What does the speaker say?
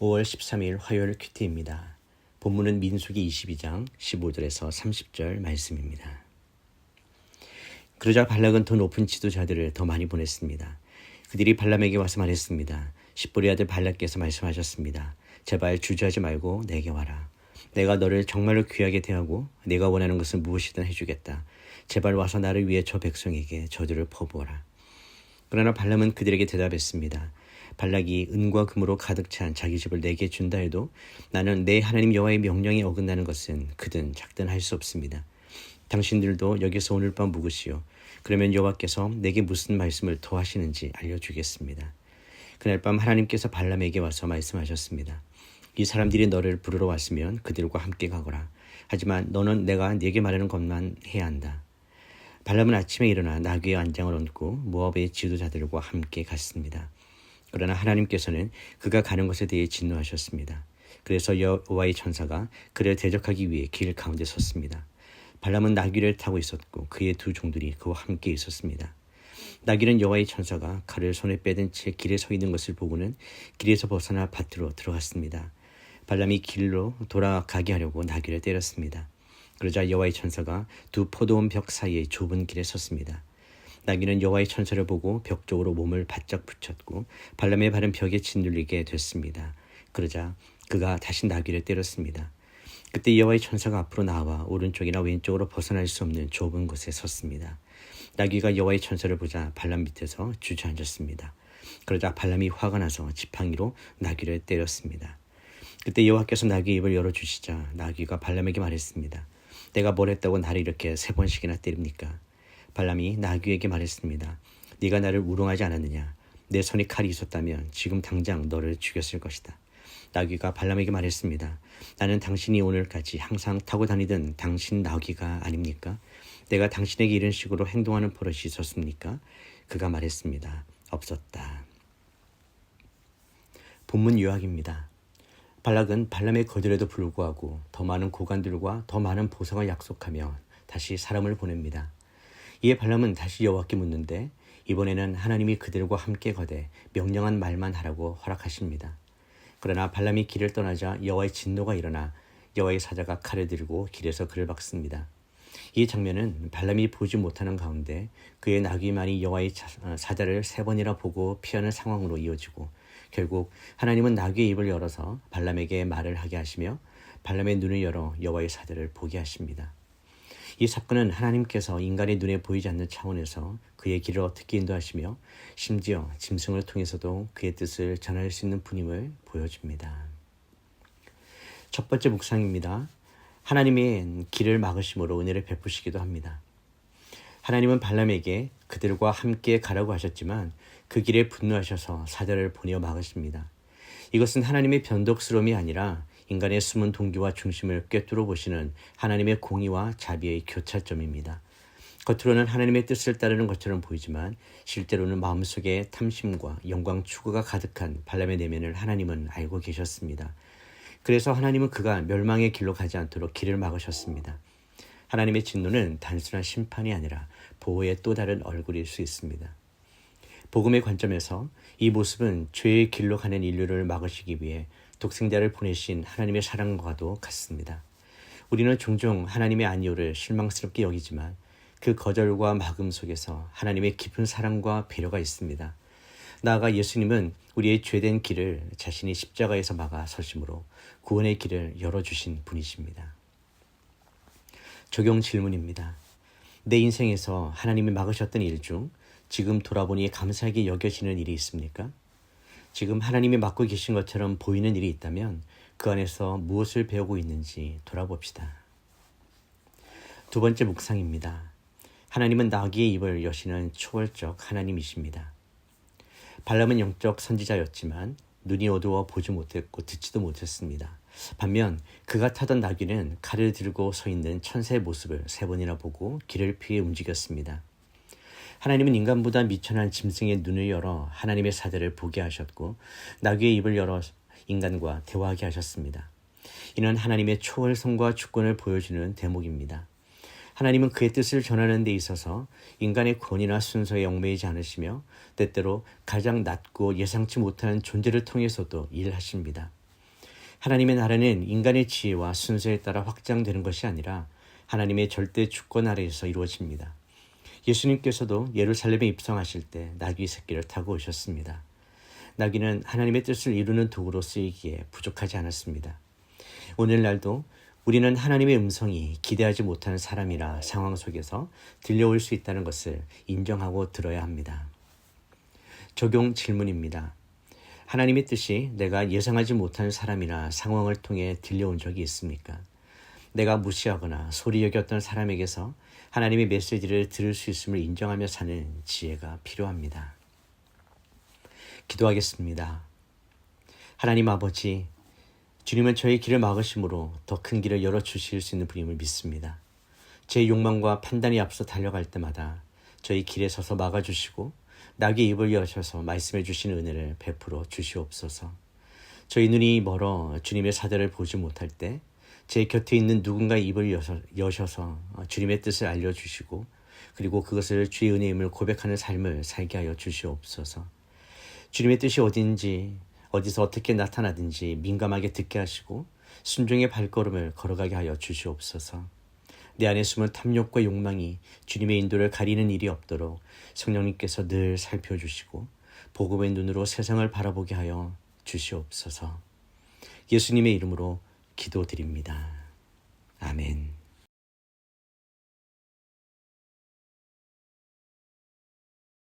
5월 13일 화요일 큐티입니다. 본문은 민수기 22장 15절에서 30절 말씀입니다. 그러자 발락은 더 높은 지도자들을 더 많이 보냈습니다. 그들이 발람에게 와서 말했습니다. 십보리 아들 발락께서 말씀하셨습니다. 제발 주저하지 말고 내게 와라. 내가 너를 정말로 귀하게 대하고 내가 원하는 것을 무엇이든 해주겠다. 제발 와서 나를 위해 저 백성에게 저주를 퍼부어라. 그러나 발람은 그들에게 대답했습니다. 발락이 은과 금으로 가득 찬 자기 집을 내게 준다 해도 나는 내 하나님 여호와의 명령에 어긋나는 것은 크든 작든 할 수 없습니다. 당신들도 여기서 오늘 밤 묵으시오. 그러면 여호와께서 내게 무슨 말씀을 더 하시는지 알려주겠습니다. 그날 밤 하나님께서 발람에게 와서 말씀하셨습니다. 이 사람들이 너를 부르러 왔으면 그들과 함께 가거라. 하지만 너는 내가 네게 말하는 것만 해야 한다. 발람은 아침에 일어나 나귀의 안장을 얹고 모압의 지도자들과 함께 갔습니다. 그러나 하나님께서는 그가 가는 것에 대해 진노하셨습니다. 그래서 여호와의 천사가 그를 대적하기 위해 길 가운데 섰습니다. 발람은 나귀를 타고 있었고 그의 두 종들이 그와 함께 있었습니다. 나귀는 여호와의 천사가 칼을 손에 빼든 채 길에 서 있는 것을 보고는 길에서 벗어나 밭으로 들어갔습니다. 발람이 길로 돌아가게 하려고 나귀를 때렸습니다. 그러자 여호와의 천사가 두 포도원 벽 사이의 좁은 길에 섰습니다. 나귀는 여호와의 천사를 보고 벽 쪽으로 몸을 바짝 붙였고 발람의 발은 벽에 짓눌리게 됐습니다. 그러자 그가 다시 나귀를 때렸습니다. 그때 여호와의 천사가 앞으로 나와 오른쪽이나 왼쪽으로 벗어날 수 없는 좁은 곳에 섰습니다. 나귀가 여호와의 천사를 보자 발람 밑에서 주저앉았습니다. 그러자 발람이 화가 나서 지팡이로 나귀를 때렸습니다. 그때 여호와께서 나귀의 입을 열어주시자 나귀가 발람에게 말했습니다. 내가 뭘 했다고 나를 이렇게 3번씩이나 때립니까? 발람이 나귀에게 말했습니다. 네가 나를 우롱하지 않았느냐? 내 손에 칼이 있었다면 지금 당장 너를 죽였을 것이다. 나귀가 발람에게 말했습니다. 나는 당신이 오늘까지 항상 타고 다니던 당신 나귀가 아닙니까? 내가 당신에게 이런 식으로 행동하는 버릇이 있었습니까? 그가 말했습니다. 없었다. 본문 요약입니다. 발락은 발람의 거절에도 불구하고 더 많은 고관들과 더 많은 보상을 약속하며 다시 사람을 보냅니다. 이에 발람은 다시 여호와께 묻는데 이번에는 하나님이 그들과 함께 거되 명령한 말만 하라고 허락하십니다. 그러나 발람이 길을 떠나자 여호와의 진노가 일어나 여호와의 사자가 칼을 들고 길에서 그를 박습니다. 이 장면은 발람이 보지 못하는 가운데 그의 나귀만이 여호와의 사자를 3번이나 보고 피하는 상황으로 이어지고 결국 하나님은 나귀의 입을 열어서 발람에게 말을 하게 하시며 발람의 눈을 열어 여호와의 사자를 보게 하십니다. 이 사건은 하나님께서 인간의 눈에 보이지 않는 차원에서 그의 길을 어떻게 인도하시며 심지어 짐승을 통해서도 그의 뜻을 전할 수 있는 분임을 보여줍니다. 첫 번째 묵상입니다. 하나님의 길을 막으심으로 은혜를 베푸시기도 합니다. 하나님은 발람에게 그들과 함께 가라고 하셨지만 그 길에 분노하셔서 사자를 보내어 막으십니다. 이것은 하나님의 변덕스러움이 아니라 인간의 숨은 동기와 중심을 꿰뚫어 보시는 하나님의 공의와 자비의 교차점입니다. 겉으로는 하나님의 뜻을 따르는 것처럼 보이지만 실제로는 마음속에 탐심과 영광 추구가 가득한 발람의 내면을 하나님은 알고 계셨습니다. 그래서 하나님은 그가 멸망의 길로 가지 않도록 길을 막으셨습니다. 하나님의 진노는 단순한 심판이 아니라 보호의 또 다른 얼굴일 수 있습니다. 복음의 관점에서 이 모습은 죄의 길로 가는 인류를 막으시기 위해 독생자를 보내신 하나님의 사랑과도 같습니다. 우리는 종종 하나님의 아니오를 실망스럽게 여기지만 그 거절과 막음 속에서 하나님의 깊은 사랑과 배려가 있습니다. 나아가 예수님은 우리의 죄된 길을 자신이 십자가에서 막아 서심으로 구원의 길을 열어주신 분이십니다. 적용 질문입니다. 내 인생에서 하나님이 막으셨던 일 중 지금 돌아보니 감사하게 여겨지는 일이 있습니까? 지금 하나님이 맡고 계신 것처럼 보이는 일이 있다면 그 안에서 무엇을 배우고 있는지 돌아봅시다. 두 번째 묵상입니다. 하나님은 나귀의 입을 여시는 초월적 하나님이십니다. 발람은 영적 선지자였지만 눈이 어두워 보지 못했고 듣지도 못했습니다. 반면 그가 타던 나귀는 칼을 들고 서 있는 천사의 모습을 3번이나 보고 길을 피해 움직였습니다. 하나님은 인간보다 미천한 짐승의 눈을 열어 하나님의 사자를 보게 하셨고 나귀의 입을 열어 인간과 대화하게 하셨습니다. 이는 하나님의 초월성과 주권을 보여주는 대목입니다. 하나님은 그의 뜻을 전하는 데 있어서 인간의 권위나 순서에 얽매이지 않으시며 때때로 가장 낮고 예상치 못한 존재를 통해서도 일하십니다. 하나님의 나라는 인간의 지혜와 순서에 따라 확장되는 것이 아니라 하나님의 절대 주권 아래에서 이루어집니다. 예수님께서도 예루살렘에 입성하실 때 나귀 새끼를 타고 오셨습니다. 나귀는 하나님의 뜻을 이루는 도구로 쓰이기에 부족하지 않았습니다. 오늘날도 우리는 하나님의 음성이 기대하지 못하는 사람이나 상황 속에서 들려올 수 있다는 것을 인정하고 들어야 합니다. 적용 질문입니다. 하나님의 뜻이 내가 예상하지 못하는 사람이나 상황을 통해 들려온 적이 있습니까? 내가 무시하거나 소리 여겼던 사람에게서 하나님의 메시지를 들을 수 있음을 인정하며 사는 지혜가 필요합니다. 기도하겠습니다. 하나님 아버지, 주님은 저의 길을 막으심으로 더 큰 길을 열어주실 수 있는 분임을 믿습니다. 제 욕망과 판단이 앞서 달려갈 때마다 저희 길에 서서 막아주시고 나귀의 입을 여셔서 말씀해 주시는 은혜를 베풀어 주시옵소서. 저희 눈이 멀어 주님의 사대를 보지 못할 때 제 곁에 있는 누군가의 입을 여셔서 주님의 뜻을 알려주시고 그리고 그것을 주의 은혜임을 고백하는 삶을 살게 하여 주시옵소서. 주님의 뜻이 어딘지 어디서 어떻게 나타나든지 민감하게 듣게 하시고 순종의 발걸음을 걸어가게 하여 주시옵소서. 내 안에 숨은 탐욕과 욕망이 주님의 인도를 가리는 일이 없도록 성령님께서 늘 살펴주시고 복음의 눈으로 세상을 바라보게 하여 주시옵소서. 예수님의 이름으로 기도드립니다. 아멘.